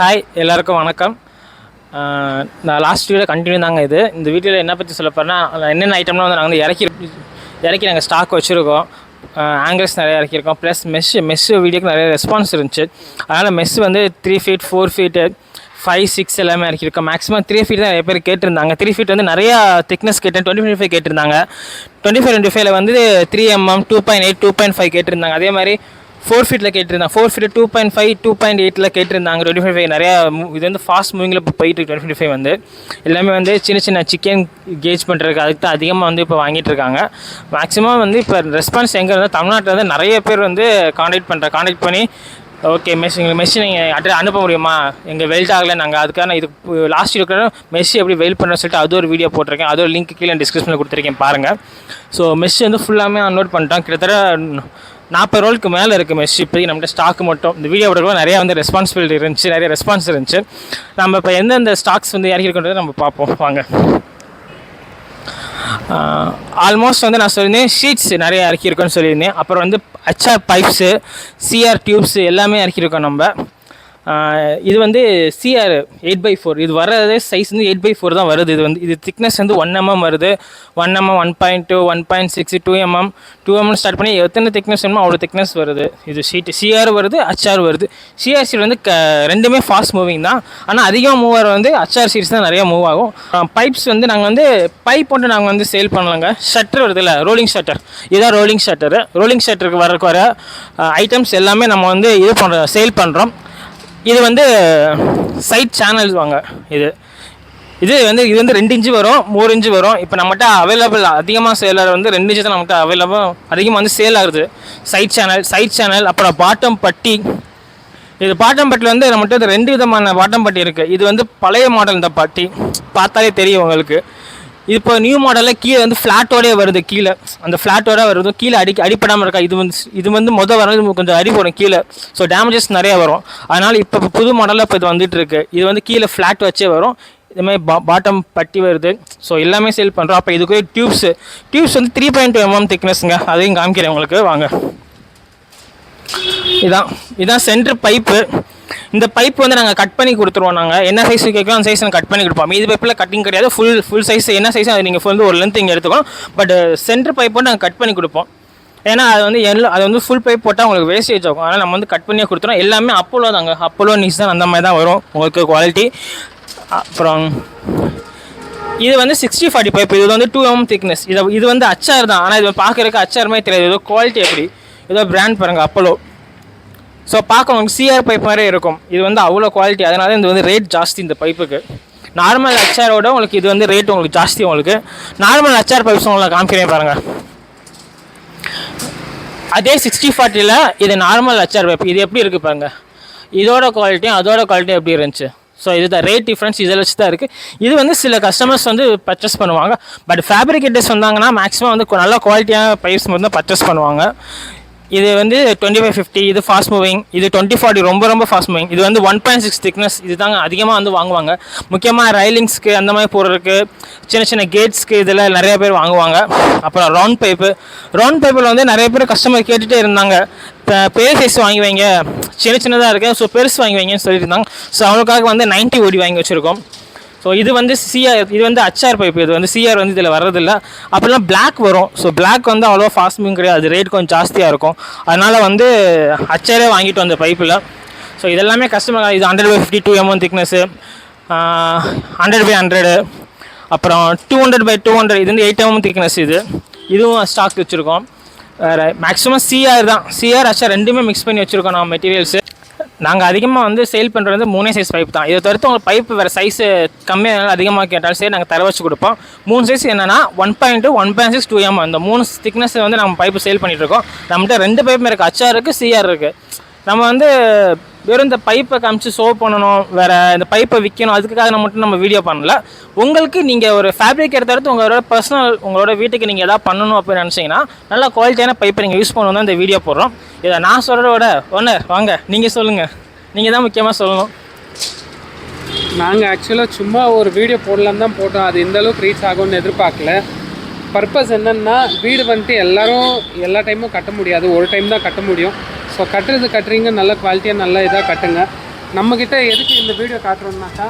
Hi எல்லாருக்கும் வணக்கம். நான் லாஸ்ட் வீடியோ கண்டினியூ தாங்க இது. இந்த வீடியோவில் என்ன பற்றி சொல்ல போகிறேன்னா, என்னென்ன ஐட்டம்லாம் வந்து நாங்கள் வந்து இறக்கி நாங்கள் ஸ்டாக் வச்சுருக்கோம். ஆங்கிள்ஸ் நிறையா இறக்கியிருக்கோம். ப்ளஸ் மெஸ்ஸு வீடியோக்கு நிறைய ரெஸ்பான்ஸ் இருந்துச்சு. அதனால் மெஸ் வந்து 3 feet 4 feet 5 6 எல்லாமே இறக்கியிருக்கோம். மேக்ஸிமம் 3 feet தான் நிறைய பேர் கேட்டிருந்தாங்க. 3 feet வந்து நிறையா திக்னஸ் கேட்டேன். 25 கேட்டிருந்தாங்க. 25 வந்து 3mm 2.8 2.5 கேட்டிருந்தாங்க. அதே மாதிரி 4 feet கேட்டிருந்தாங்க. 4 feet 2.5 2.8 கேட்டிருந்தாங்க. 25 நிறையா இது வந்து ஃபாஸ்ட் மூவிங்கில் இப்போ போயிட்டு 25 வந்து எல்லாமே வந்து சின்ன சிக்கன் கேஜ் பண்ணுறதுக்கு அதுக்கு தான் அதிகமாக வந்து இப்போ வாங்கிட்டு இருக்காங்க. மேக்ஸிமம் வந்து இப்போ ரெஸ்பான்ஸ் எங்கே இருந்தால் தமிழ்நாட்டில் வந்து நிறைய பேர் வந்து காண்டாக்ட் பண்ணி ஓகே மெஷ் நீங்கள் அனுப்ப முடியுமா, எங்கள் வெல்ட் ஆகலை, நாங்கள் அதுக்கான இது லாஸ்ட் இருக்கிற மெஷ் எப்படி வெல்ட் பண்ணுறோன்னு சொல்லிட்டு அது ஒரு வீடியோ போட்டிருக்கேன். அது ஒரு லிங்க் கீழே டிஸ்கிரிப்ஷனில் கொடுத்துருக்கேன் பாருங்கள். ஸோ மெஷ் வந்து ஃபுல்லாமே அன்லோட் பண்ணிட்டோம். கிட்டத்தட்ட 40 ரோலுக்கு மேலே இருக்குது மெஷ் இப்போதைக்கு நம்மகிட்ட ஸ்டாக் மட்டும். இந்த வீடியோ போடுறதுக்கு நிறையா வந்து ரெஸ்பான்சிபிலிட்டி இருந்துச்சு, நிறைய ரெஸ்பான்ஸ் இருந்துச்சு. நம்ம இப்போ எந்தெந்த ஸ்டாக்ஸ் வந்து இறக்கிருக்கோன்றதை நம்ம பார்ப்போம் வாங்க. ஆல்மோஸ்ட் வந்து நான் சொல்லியிருந்தேன் ஷீட்ஸ் நிறைய இறக்கியிருக்கோன்னு சொல்லியிருந்தேன். அப்புறம் வந்து HR பைப்ஸு CR டியூப்ஸு எல்லாமே இறக்கியிருக்கோம் நம்ம. இது வந்து CR 8x4 இது வர்றது சைஸ் வந்து 8x4 தான் வருது. இது வந்து இது திக்னஸ் வந்து 1mm வருது. 1mm 1.2 1.6 2mm ஸ்டார்ட் பண்ணி எத்தனை திக்னஸ் வேணுமோ அவ்வளோ திக்னஸ் வருது. இது ஷீட்டு CR வருது HR வருது. CR ஷீட் வந்து ரெண்டுமே ஃபாஸ்ட் மூவிங் தான். ஆனால் அதிகமாக மூவ் ஆகிற வந்து HR ஷீட்ஸ் தான் நிறையா மூவ் ஆகும். பைப்ஸ் வந்து நாங்கள் வந்து பைப் போட்டு நாங்கள் வந்து சேல் பண்ணலாங்க. ஷட்டர் வருது இல்லை, ரோலிங் ஷட்டர், இதுதான் ரோலிங் ஷட்டரு. ரோலிங் ஷட்டருக்கு வர ஐட்டம்ஸ் எல்லாமே நம்ம வந்து இது பண்ணுறோம், சேல் பண்ணுறோம். இது வந்து சைட் சேனல்ஸ் வாங்க. இது வந்து 2 இன்ச்சு வரும், 3 இன்ச்சு வரும். இப்போ நம்மகிட்ட அவைலபிள் அதிகமாக சேல் ஆகிறது வந்து 2 இன்ச்சு தான் நம்மகிட்ட அவைலபிள் அதிகமாக வந்து சேல் ஆகுது. சைட் சேனல் அப்புறம் பாட்டம் பட்டி. இது பாட்டம் பட்டியில் வந்து நம்மகிட்ட 2 விதமான பாட்டம் பட்டி இருக்குது. இது வந்து பழைய மாடல். இந்த பட்டி பார்த்தாலே தெரியும் உங்களுக்கு. இப்போ நியூ மாடலில் கீழே வந்து ஃப்ளாட்டோடே வருது. கீழே அந்த ஃப்ளாட்டோட வருது, கீழே அடிப்படாமல் இருக்கா. இது வந்து வரது கொஞ்சம் அடி போடும் கீழே. ஸோ டேமேஜஸ் நிறையா வரும். அதனால் இப்போ புது மாடலில் இப்போ இது வந்துட்டுருக்கு. இது வந்து கீழே ஃப்ளாட் வச்சே வரும். இதுமாதிரி பாட்டம் பட்டி வருது. ஸோ எல்லாமே சேல் பண்ணுறோம். அப்போ இதுக்கு டியூப்ஸ் வந்து 3.2mm திக்னஸ்ங்க. அதையும் காமிக்கிறேன் உங்களுக்கு வாங்க. இதான் சென்டர் பைப்பு. இந்த பைப் வந்து நாங்கள் கட் பண்ணி கொடுத்துருவோம். நாங்கள் என்ன சைஸ் கேட்கலாம் அந்த சைஸ் நாங்கள் கட் பண்ணி கொடுப்போம். இது பைப்பில் கட்டிங் கிடையாது. ஃபுல் சைஸ் என்ன சைஸ் அது நீங்கள் வந்து ஒரு லென்த் இங்கே எடுத்துக்கணும். பட் சென்டர் பைப் வந்து நாங்கள் கட் பண்ணி கொடுப்போம். ஏன்னா அது வந்து ஃபுல் பைப் போட்டால் உங்களுக்கு வேஸ்டேஜ் ஆகும். அதனால் நம்ம வந்து கட் பண்ணியே கொடுத்துருவோம். எல்லாமே அப்போலோ தாங்க, அப்போலோ நீஸ் தான் அந்த மாதிரி தான் வரும் உங்களுக்கு குவாலிட்டி. அப்புறம் இது வந்து 60-40 பைப். இது வந்து 2mm திக்னஸ். இது வந்து HR தான். ஆனால் இது பார்க்குறதுக்கு HR மாதிரி தெரியாது. ஏதோ குவாலிட்டி எப்படி ஏதோ பிராண்ட் பாருங்கள், அப்போலோ. ஸோ பார்க்க உங்களுக்கு CR பைப் மாதிரி இருக்கும். இது வந்து அவ்வளோ குவாலிட்டி. அதனால இது வந்து ரேட் ஜாஸ்தி இந்த பைப்புக்கு. நார்மல் HRோட உங்களுக்கு இது வந்து ரேட் உங்களுக்கு ஜாஸ்தி. உங்களுக்கு நார்மல் HR பைப்ஸ் உங்களுக்கு காமிக்கிறேன் பாருங்கள். அதே 60-40ல் இது நார்மல் HR பைப். இது எப்படி இருக்குது பாருங்கள். இதோட குவாலிட்டியும் அதோட குவாலிட்டியும் எப்படி இருந்துச்சு. ஸோ இதுதான் ரேட் டிஃப்ரென்ஸ் இதில் வச்சு தான் இருக்குது. இது வந்து சில கஸ்டமர்ஸ் வந்து பர்ச்சேஸ் பண்ணுவாங்க. பட் ஃபேப்ரிகேட்டர்ஸ் வந்தாங்கன்னா மேக்ஸிமம் வந்து நல்ல குவாலிட்டியான பைப்ஸ் மட்டும் தான் பர்ச்சேஸ் பண்ணுவாங்க. இது வந்து 25-50 இது ஃபாஸ்ட் மூவிங். இது 20-40 ரொம்ப ஃபாஸ்ட் மூவிங். இது வந்து 1.6 திக்னஸ். இது தாங்க அதிகமாக வந்து வாங்குவாங்க. முக்கியமாக ரைலிங்ஸ்க்கு அந்த மாதிரி போடுறதுக்கு, சின்ன கேட்ஸ்க்கு இதில் நிறைய பேர் வாங்குவாங்க. அப்புறம் ரவுண்ட் பைப்பில் வந்து நிறைய பேர் கஸ்டமர் கேட்டுகிட்டே இருந்தாங்க, இப்போ பெரிய சைஸ் வாங்கி வைங்க, சின்னதாக இருக்குது, ஸோ பெருசு வாங்கி வைங்கன்னு சொல்லிட்டு இருந்தாங்க. ஸோ அவங்களுக்காக வந்து 90 OD வாங்கி வச்சுருக்கோம். ஸோ இது வந்து இது வந்து HR பைப். இது வந்து CR வந்து இதில் வர்றதில்ல. அப்படிலாம் பிளாக் வரும். ஸோ பிளாக் வந்து அவ்வளோ ஃபாஸ்ட் மூவிங் கிடையாது. அது ரேட் கொஞ்சம் ஜாஸ்தியாக இருக்கும். அதனால் வந்து HR வாங்கிட்டு வந்த பைப்பில். ஸோ இதெல்லாமே கஸ்டமர். இது 100/50 2mm திக்னஸ்ஸு, 100/100, அப்புறம் 200/200. இது வந்து 8mm திக்னஸ். இதுவும் ஸ்டாக் வச்சுருக்கோம். வேறு மேக்ஸிமம் CR தான். CR HR ரெண்டுமே மிக்ஸ் பண்ணி வச்சுருக்கோம் நம்ம மெட்டீரியல்ஸு. நாங்கள் அதிகமாக வந்து சேல் பண்ணுறது வந்து 3 சைஸ் பைப் தான். இதை தவிர்த்து உங்களுக்கு பைப்பு வேறு சைஸு கம்மியாக அதிகமாக கேட்டாலும் சரி நாங்கள் தர வச்சு கொடுப்போம். 3 சைஸ் என்னென்னா 1.2 1.6 2mm இந்த 3 திக்னஸ் வந்து நம்ம பைப்பு சேல் பண்ணிகிட்ருக்கோம். நம்மகிட்ட 2 பைப்புமே இருக்குது, HR இருக்குது, CR இருக்குது. நம்ம வந்து வெறும் இந்த பைப்பை காமிச்சு ஷோ பண்ணணும், வேறு இந்த பைப்பை விற்கணும், அதுக்காக மட்டும் நம்ம வீடியோ பண்ணல. உங்களுக்கு நீங்கள் ஒரு ஃபேப்ரிக் எடுத்து உங்களோட வீட்டுக்கு நீங்கள் எதாவது பண்ணணும் அப்படின்னு நினச்சிங்கன்னா நல்ல குவாலிட்டியான பைப்பை நீங்கள் யூஸ் பண்ணணும் தான் இந்த வீடியோ போடுறோம். இதை நான் சொல்கிறத விட ஓனர் வாங்க நீங்கள் சொல்லுங்கள், நீங்கள் தான் முக்கியமாக சொல்லணும். நாங்கள் ஆக்சுவலாக சும்மா ஒரு வீடியோ போடலான்னு தான் போட்டோம். அது இந்தளவுக்கு ரீச் ஆகும்னு எதிர்பார்க்கல. பர்பஸ் என்னென்னா, வீடு வந்துட்டு எல்லோரும் எல்லா டைமும் கட்ட முடியாது, ஒரு டைம் தான் கட்ட முடியும். ஸோ கட்டுறீங்க நல்ல குவாலிட்டியாக நல்ல இதாக கட்டுங்க. நம்மக்கிட்ட எதுக்கு இந்த வீடியோ காட்டுறோம்னாக்கா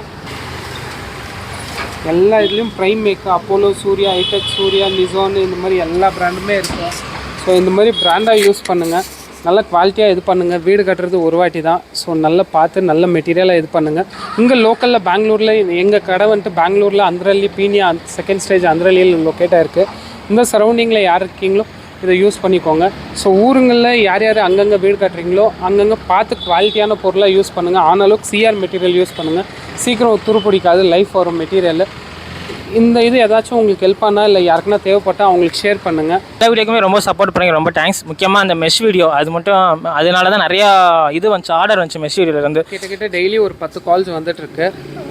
எல்லா இதுலேயும் Prime Mac, Apollo, Surya, iTech, Surya, Nissan இந்த மாதிரி எல்லா பிராண்டுமே இருக்கும். ஸோ இந்த மாதிரி பிராண்டாக யூஸ் பண்ணுங்கள், நல்ல குவாலிட்டியாக இது பண்ணுங்கள். வீடு கட்டுறது ஒரு வாட்டி தான். ஸோ நல்லா பார்த்து நல்ல மெட்டீரியலாக இது பண்ணுங்கள். இங்கே லோக்கலில் பெங்களூரில் எங்கள் கடை வந்துட்டு பெங்களூரில் அந்தரள்ளி, பீனியா, செகண்ட் ஸ்டேஜ் அந்தரள்ளியில் லொக்கேட் ஆகிருக்கு. இந்த சரௌண்டிங்கில் யார் இருக்கீங்களோ இதை யூஸ் பண்ணிக்கோங்க. ஸோ ஊருங்களில் யார் யார் அங்கங்கே வீடு கட்டுறீங்களோ அங்கங்கே பார்த்து குவாலிட்டியான பொருளாக யூஸ் பண்ணுங்கள். ஆனாலும் சிஆர் மெட்டீரியல் யூஸ் பண்ணுங்கள். சீக்கிரம் துருப்பிடிக்காது, லைஃப் வரும் மெட்டீரியல். இந்த இது ஏதாச்சும் உங்களுக்கு ஹெல்ப் பண்ணால் இல்லை யாருக்குன்னா தேவைப்பட்டால் அவங்களுக்கு ஷேர் பண்ணுங்கள். எல்லா வீடியோக்குமே ரொம்ப சப்போர்ட் பண்ணுங்க, ரொம்ப தேங்க்ஸ். முக்கியமாக அந்த மெஷ் வீடியோ அது மட்டும், அதனால தான் நிறையா இது வந்துச்சு, ஆர்டர் வந்துச்சு மெஷ் வீடியோலேருந்து. கிட்டத்தட்ட டெய்லி ஒரு 10 கால்ஸ் வந்துட்டுருக்கு.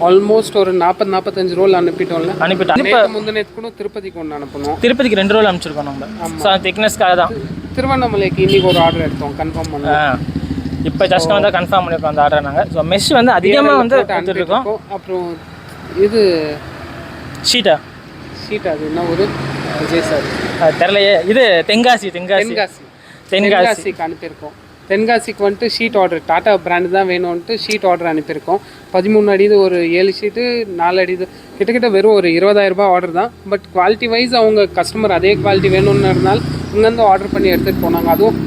ஆல்மோஸ்ட் ஒரு 40-45 ரோல் அனுப்பிட்டோம்ல. இப்போ முந்தினத்து கூட திருப்பதிக்கு ஒன்று அனுப்பணும். திருப்பதிக்கு 2 ரோல் அனுப்பிச்சிருக்கோம் நம்ம. ஸோ திக்னஸ்க்காக தான். திருவண்ணாமலைக்கு இன்றைக்கி ஒரு ஆர்டர் எடுத்தோம், கன்ஃபார்ம் பண்ணோம். இப்போ ஜஸ்ட் வந்து கன்ஃபார்ம் பண்ணியிருக்கோம் அந்த ஆர்டர் நாங்கள். ஸோ மெஷ் வந்து அதிகமாக வந்து எடுத்துகிட்ருக்கோம். அப்புறம் இது ஷீட்டா அது என்ன ஒரு விஜய் சார் தெரிலையே. இது தென்காசிக்கு அனுப்பியிருக்கோம். தென்காசிக்கு வந்துட்டு ஷீட் ஆர்டர், டாட்டா பிராண்டு தான் வேணும்ன்ட்டு ஷீட் ஆர்டர் அனுப்பியிருக்கோம். 13 அடி இது, ஒரு 7 ஷீட்டு 4 அடி இது, கிட்டத்தட்ட வெறும் ஒரு 20,000 ரூபாய் ஆர்டர் தான். பட் குவாலிட்டி வைஸ் அவங்க கஸ்டமர் அதே குவாலிட்டி வேணும்னு இருந்தால் இங்கேருந்து ஆர்டர் பண்ணி எடுத்துகிட்டு போனாங்க. அதுவும்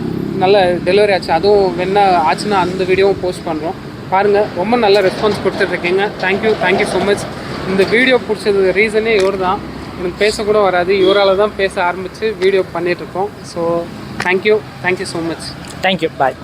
நல்ல டெலிவரி ஆச்சு. அதுவும் வேணா ஆச்சுன்னா அந்த வீடியோவும் போஸ்ட் பண்ணுறோம், பாருங்கள். ரொம்ப நல்ல ரெஸ்பான்ஸ் கொடுத்துட்ருக்கீங்க. Thank you so much. இந்த வீடியோ பிடிச்சது ரீசனே இவர் தான். எனக்கு பேசக்கூட வராது, இவரால் தான் பேச ஆரம்பித்து வீடியோ பண்ணிகிட்ருக்கோம். So thank you so much. Thank you, பாய்.